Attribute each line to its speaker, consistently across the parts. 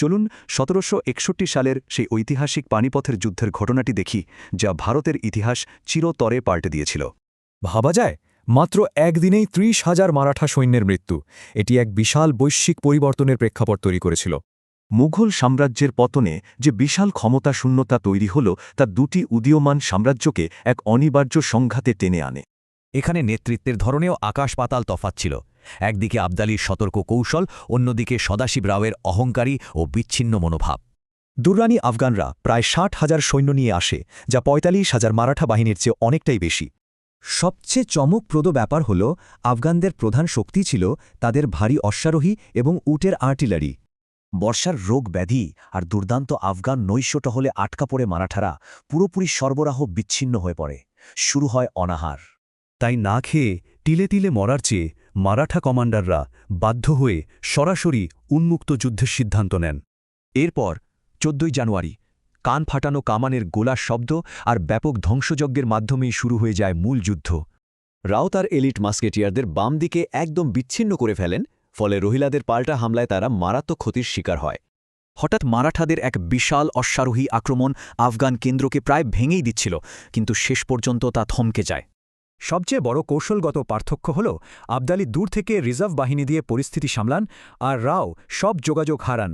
Speaker 1: চলুন ১৭৬১ সালের সেই ঐতিহাসিক পানিপথের যুদ্ধের ঘটনাটি দেখি, যা ভারতের ইতিহাস চিরতরে পাল্টে দিয়েছিল।
Speaker 2: ভাবা যায়, মাত্র একদিনেই ৩০,০০০ মারাঠা সৈন্যের মৃত্যু। এটি এক বিশাল বৈশ্বিক পরিবর্তনের প্রেক্ষাপট তৈরি করেছিল।
Speaker 1: মুঘল সাম্রাজ্যের পতনে যে বিশাল ক্ষমতা শূন্যতা তৈরি হল, তা দুটি উদীয়মান সাম্রাজ্যকে এক অনিবার্য সংঘাতে টেনে আনে।
Speaker 3: এখানে নেতৃত্বের ধরনেও আকাশ-পাতাল তফাৎ ছিল। একদিকে আবদালির সতর্ক কৌশল, অন্যদিকে সদাশিব রাওয়ের অহংকারী ও বিচ্ছিন্ন মনোভাব।
Speaker 2: দুররানি আফগানরা প্রায় ৬০,০০০ সৈন্য নিয়ে আসে, যা ৪৫,০০০ মারাঠা বাহিনীর চেয়ে অনেকটাই বেশি। সবচেয়ে চমকপ্রদ ব্যাপার হল, আফগানদের প্রধান শক্তি ছিল তাদের ভারী অশ্বারোহী এবং উটের আর্টিলারি।
Speaker 4: বর্ষার রোগ ব্যাধি আর দুর্দান্ত আফগান নৈশটহলে আটকা পড়ে মারাঠারা পুরোপুরি সরবরাহ বিচ্ছিন্ন হয়ে পড়ে। শুরু হয় অনাহার।
Speaker 2: তাই না খেয়ে তিলে তিলে মরার চেয়ে মারাঠা কমান্ডাররা বাধ্য হয়ে সরাসরি উন্মুক্ত যুদ্ধের সিদ্ধান্ত নেন।
Speaker 3: এরপর ১৪ জানুয়ারি কান ফাটানো কামানের গোলার শব্দ আর ব্যাপক ধ্বংসযজ্ঞের মাধ্যমেই শুরু হয়ে যায় মূল যুদ্ধ।
Speaker 4: রাও তার এলিট মাস্কেটিয়ারদের বাম দিকে একদম বিচ্ছিন্ন করে ফেলেন, ফলে রোহিলাদের পাল্টা হামলায় তারা মারাত্মক ক্ষতির শিকার হয়।
Speaker 3: হঠাৎ মারাঠাদের এক বিশাল অশ্বারোহী আক্রমণ আফগান কেন্দ্রকে প্রায় ভেঙেই দিচ্ছিল, কিন্তু শেষ পর্যন্ত তা থমকে যায়।
Speaker 2: সবচেয়ে বড় কৌশলগত পার্থক্য হল, আবদালি দূর থেকে রিজার্ভ বাহিনী দিয়ে পরিস্থিতি সামলান, আর রাও সব যোগাযোগ হারান।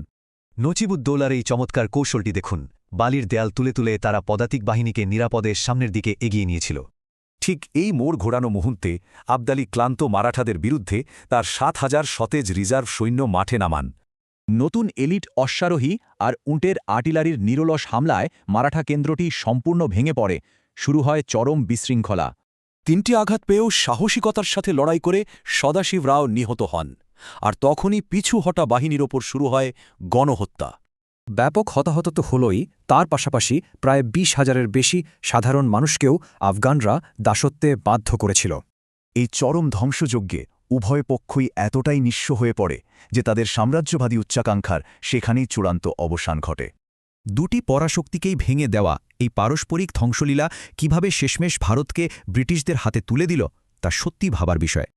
Speaker 1: নজিবুদ্দৌলার এই চমৎকার কৌশলটি দেখুন। বালির দেয়াল তুলে তুলে তারা পদাতিক বাহিনীকে নিরাপদে সামনের দিকে এগিয়ে নিয়েছিল।
Speaker 2: ঠিক এই মোড় ঘোরানো মুহূর্তে আবদালি ক্লান্ত মারাঠাদের বিরুদ্ধে তার ৭,০০০ সতেজ রিজার্ভ সৈন্য মাঠে নামান।
Speaker 3: নতুন এলিট অশ্বারোহী আর উটের আর্টিলারির নিরলস হামলায় মারাঠা কেন্দ্রটি সম্পূর্ণ ভেঙে পড়ে। শুরু হয় চরম বিশৃঙ্খলা।
Speaker 2: ৩টি আঘাত পেয়েও সাহসিকতার সাথে লড়াই করে সদাশিব রাও নিহত হন, আর তখনই পিছু হটা বাহিনীর ওপর শুরু হয় গণহত্যা। ব্যাপক হতাহত তো হলই, তার পাশাপাশি প্রায় ২০,০০০-এর বেশি সাধারণ মানুষকেও আফগানরা দাসত্বে বাধ্য করেছিল।
Speaker 1: এই চরম ধ্বংসযজ্ঞে উভয় পক্ষই এতটাই নিঃস্ব হয়ে পড়ে যে তাদের সাম্রাজ্যবাদী উচ্চাকাঙ্ক্ষার সেখানেই চূড়ান্ত অবসান ঘটে।
Speaker 3: দুটি পরাশক্তিকেই ভেঙে দেওয়া এই পারস্পরিক ধ্বংসলীলা কিভাবে শেষমেশ ভারতকে ব্রিটিশদের হাতে তুলে দিল, তা সত্যি ভাবার বিষয়।